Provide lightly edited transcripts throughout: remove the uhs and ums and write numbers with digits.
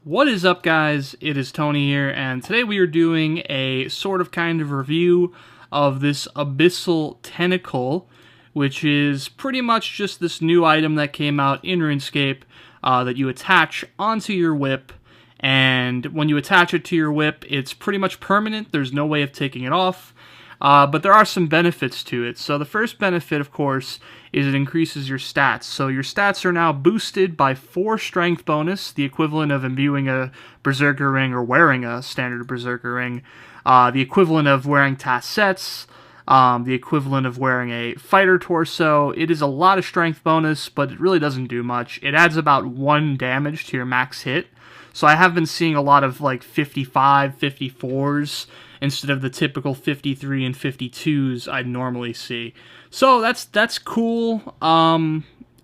What is up, guys? It is Tony here, and today we are doing a sort of kind of review of this Abyssal Tentacle, which is pretty much just this new item that came out in RuneScape that you attach onto your whip, and when you attach it to your whip, it's pretty much permanent. There's no way of taking it off. But there are some benefits to it. So the first benefit, of course, is it increases your stats. So your stats are now boosted by 4 strength bonus, the equivalent of imbuing a Berserker ring or wearing a standard Berserker ring, the equivalent of wearing tassets, the equivalent of wearing a fighter torso. It is a lot of strength bonus, but it really doesn't do much. It adds about 1 damage to your max hit. So I have been seeing a lot of like 55, 54s instead of the typical 53 and 52s I'd normally see. So that's cool.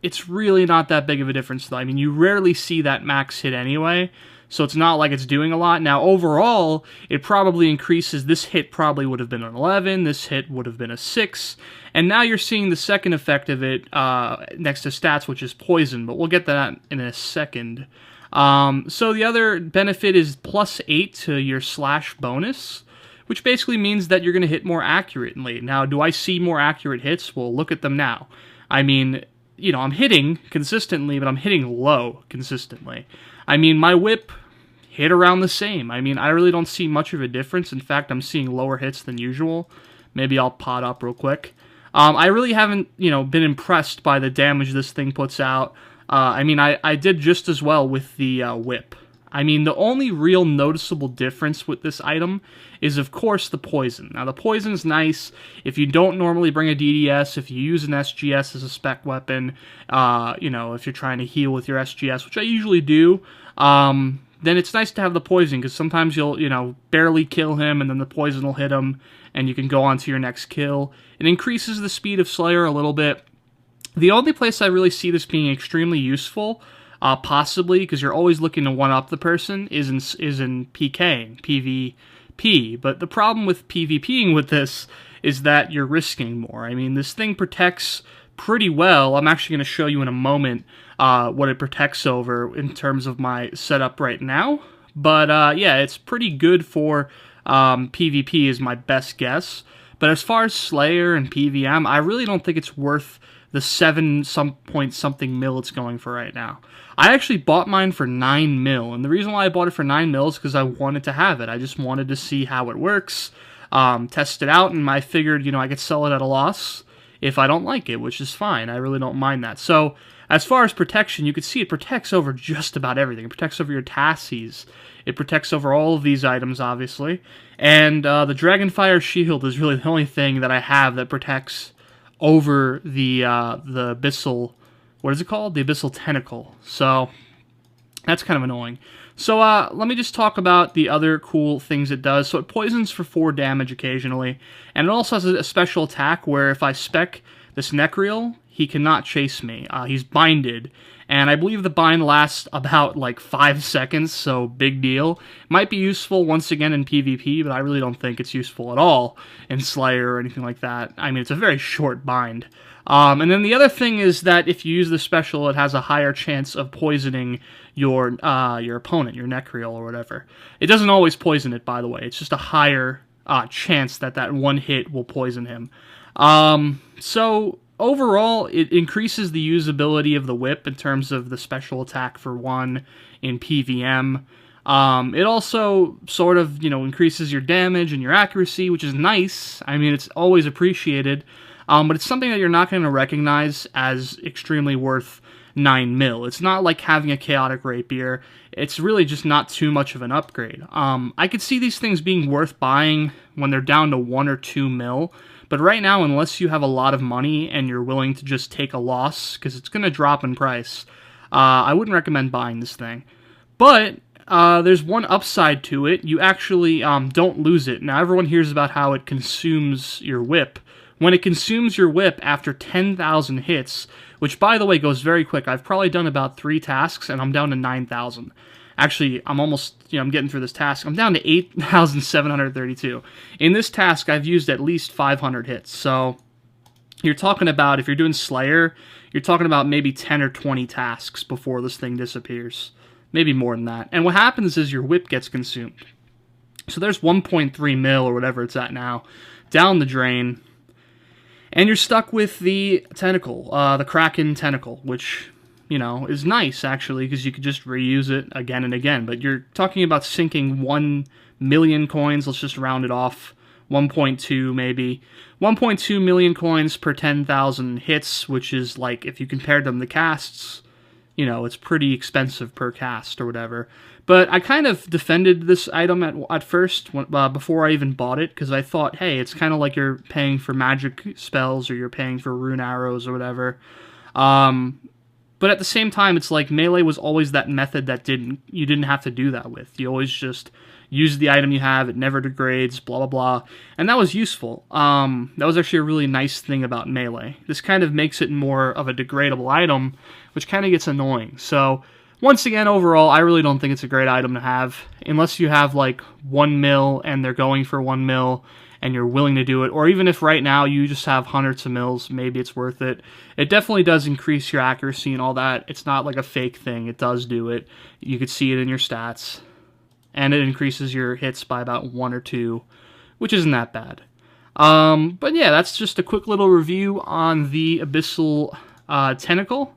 It's really not that big of a difference though. I mean, you rarely see that max hit anyway, so it's not like it's doing a lot. Now overall, it probably increases. This hit probably would have been an 11, this hit would have been a 6, and now you're seeing the second effect of it next to stats, which is poison, but we'll get that in a second. So the other benefit is +8 to your slash bonus, which basically means that you're going to hit more accurately. Now, do I see more accurate hits? Well, look at them now. I mean, you know, I'm hitting consistently, but I'm hitting low consistently. I mean, my whip hit around the same. I mean, I really don't see much of a difference. In fact, I'm seeing lower hits than usual. Maybe I'll pot up real quick. I really haven't, been impressed by the damage this thing puts out. I mean, I did just as well with the whip. I mean, the only real noticeable difference with this item is, of course, the poison. Now, the poison's nice if you don't normally bring a DDS, if you use an SGS as a spec weapon, if you're trying to heal with your SGS, which I usually do, then it's nice to have the poison, because sometimes you'll, barely kill him, and then the poison will hit him, and you can go on to your next kill. It increases the speed of Slayer a little bit. The only place I really see this being extremely useful, possibly, because you're always looking to one-up the person, is in PKing, PvP. But the problem with PvPing with this is that you're risking more. I mean, this thing protects pretty well. I'm actually going to show you in a moment what it protects over in terms of my setup right now. But yeah, it's pretty good for PvP is my best guess. But as far as Slayer and PvM, I really don't think it's worth the 7-something mil it's going for right now. I actually bought mine for 9 mil, and the reason why I bought it for 9 mil is because I wanted to have it. I just wanted to see how it works, test it out, and I figured, I could sell it at a loss if I don't like it, which is fine. I really don't mind that. So, as far as protection, you can see it protects over just about everything. It protects over your tasses. It protects over all of these items, obviously. And the Dragonfire Shield is really the only thing that I have that protects over the Abyssal, what is it called? The Abyssal Tentacle. So, that's kind of annoying. So, let me just talk about the other cool things it does. So, it poisons for 4 damage occasionally, and it also has a special attack where if I spec this Necreal, he cannot chase me. He's binded, and I believe the bind lasts about, 5 seconds, so big deal. Might be useful, once again, in PvP, but I really don't think it's useful at all in Slayer or anything like that. I mean, it's a very short bind. And then the other thing is that if you use the special, it has a higher chance of poisoning your opponent, your Necreal or whatever. It doesn't always poison it, by the way. It's just a higher chance that one hit will poison him. So overall, it increases the usability of the whip in terms of the special attack for 1 in PvM. It also sort of, increases your damage and your accuracy, which is nice. I mean, it's always appreciated. But it's something that you're not going to recognize as extremely worth 9 mil. It's not like having a Chaotic Rapier. It's really just not too much of an upgrade. I could see these things being worth buying when they're down to 1 or 2 mil. But right now, unless you have a lot of money and you're willing to just take a loss, because it's going to drop in price, I wouldn't recommend buying this thing. But there's one upside to it. You actually don't lose it. Now, everyone hears about how it consumes your whip. When it consumes your whip after 10,000 hits, which, by the way, goes very quick. I've probably done about 3 tasks, and I'm down to 9,000. Actually, I'm almost, I'm getting through this task. I'm down to 8,732. In this task, I've used at least 500 hits. So, you're talking about, if you're doing Slayer, you're talking about maybe 10 or 20 tasks before this thing disappears. maybe more than that. And what happens is your whip gets consumed. So there's 1.3 mil or whatever it's at now down the drain, and you're stuck with the tentacle, the Kraken Tentacle, which, you know, is nice actually because you could just reuse it again and again. But you're talking about sinking 1 million coins. Let's just round it off. 1.2 maybe. 1.2 million coins per 10,000 hits, which is like, if you compared them to casts, you know, it's pretty expensive per cast or whatever. But I kind of defended this item at first, before I even bought it, because I thought, hey, it's kind of like you're paying for magic spells or you're paying for rune arrows or whatever. But at the same time, it's like melee was always that method that you didn't have to do that with. You always just use the item you have, it never degrades, blah, blah, blah. And that was useful. That was actually a really nice thing about melee. This kind of makes it more of a degradable item, which kind of gets annoying. So, once again, overall, I really don't think it's a great item to have, unless you have, like, 1 mil and they're going for 1 mil and you're willing to do it, or even if right now you just have hundreds of mils, maybe it's worth it. It definitely does increase your accuracy and all that. It's not like a fake thing. It does do it. You could see it in your stats. And it increases your hits by about 1 or 2, which isn't that bad. But yeah, that's just a quick little review on the Abyssal Tentacle.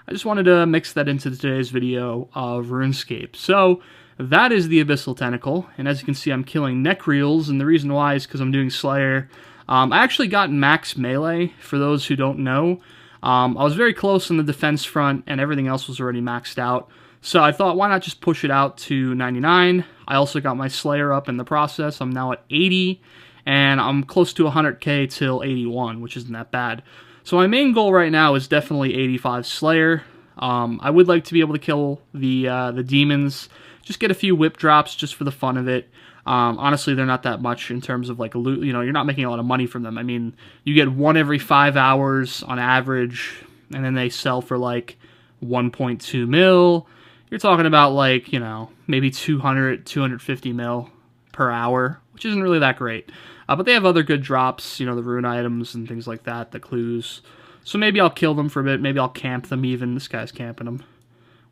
I just wanted to mix that into today's video of RuneScape. So, that is the Abyssal Tentacle, and as you can see, I'm killing Necreals, and the reason why is because I'm doing Slayer. I actually got max melee, for those who don't know. I was very close on the defense front, and everything else was already maxed out. So I thought, why not just push it out to 99? I also got my Slayer up in the process. I'm now at 80, and I'm close to 100k till 81, which isn't that bad. So my main goal right now is definitely 85 Slayer. I would like to be able to kill the demons, just get a few whip drops just for the fun of it. Honestly, they're not that much in terms of like a loot. You know, you're not making a lot of money from them. I mean, you get one every 5 hours on average, and then they sell for like 1.2 mil. You're talking about like, you know, maybe 200, 250 mil per hour, which isn't really that great. But they have other good drops, you know, the rune items and things like that, the clues. So maybe I'll kill them for a bit. Maybe I'll camp them even. This guy's camping them.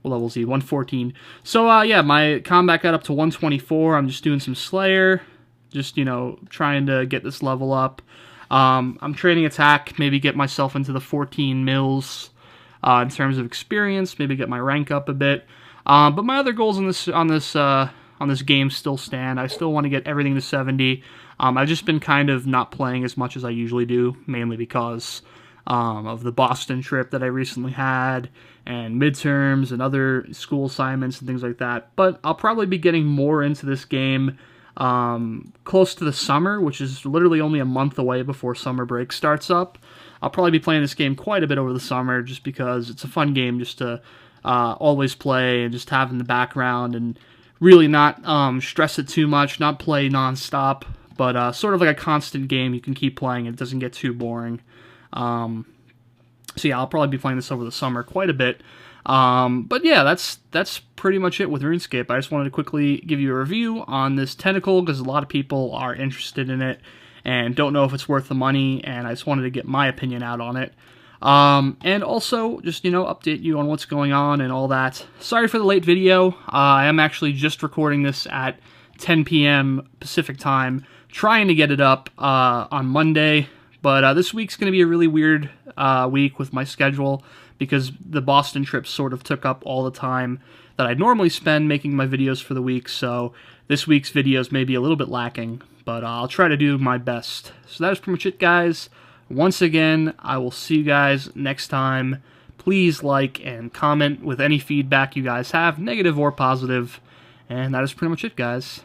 What level is he? 114. So, yeah, my combat got up to 124. I'm just doing some Slayer. Just, you know, trying to get this level up. I'm training attack. Maybe get myself into the 14 mils in terms of experience. Maybe get my rank up a bit. But my other goals on this game still stand. I still want to get everything to 70. I've just been kind of not playing as much as I usually do, mainly because of the Boston trip that I recently had, and midterms and other school assignments and things like that. But I'll probably be getting more into this game close to the summer, which is literally only a month away before summer break starts up. I'll probably be playing this game quite a bit over the summer just because it's a fun game just to always play and just have in the background and really not stress it too much, not play non-stop, but sort of like a constant game you can keep playing and it doesn't get too boring. So yeah, I'll probably be playing this over the summer quite a bit. But yeah, that's pretty much it with RuneScape. I just wanted to quickly give you a review on this tentacle because a lot of people are interested in it and don't know if it's worth the money, and I just wanted to get my opinion out on it. And also, just, you know, update you on what's going on and all that. Sorry for the late video. I am actually just recording this at 10 p.m. Pacific time, trying to get it up on Monday. But this week's going to be a really weird week with my schedule because the Boston trip sort of took up all the time that I'd normally spend making my videos for the week. So this week's videos may be a little bit lacking, but I'll try to do my best. So that is pretty much it, guys. Once again, I will see you guys next time. Please like and comment with any feedback you guys have, negative or positive. And that is pretty much it, guys.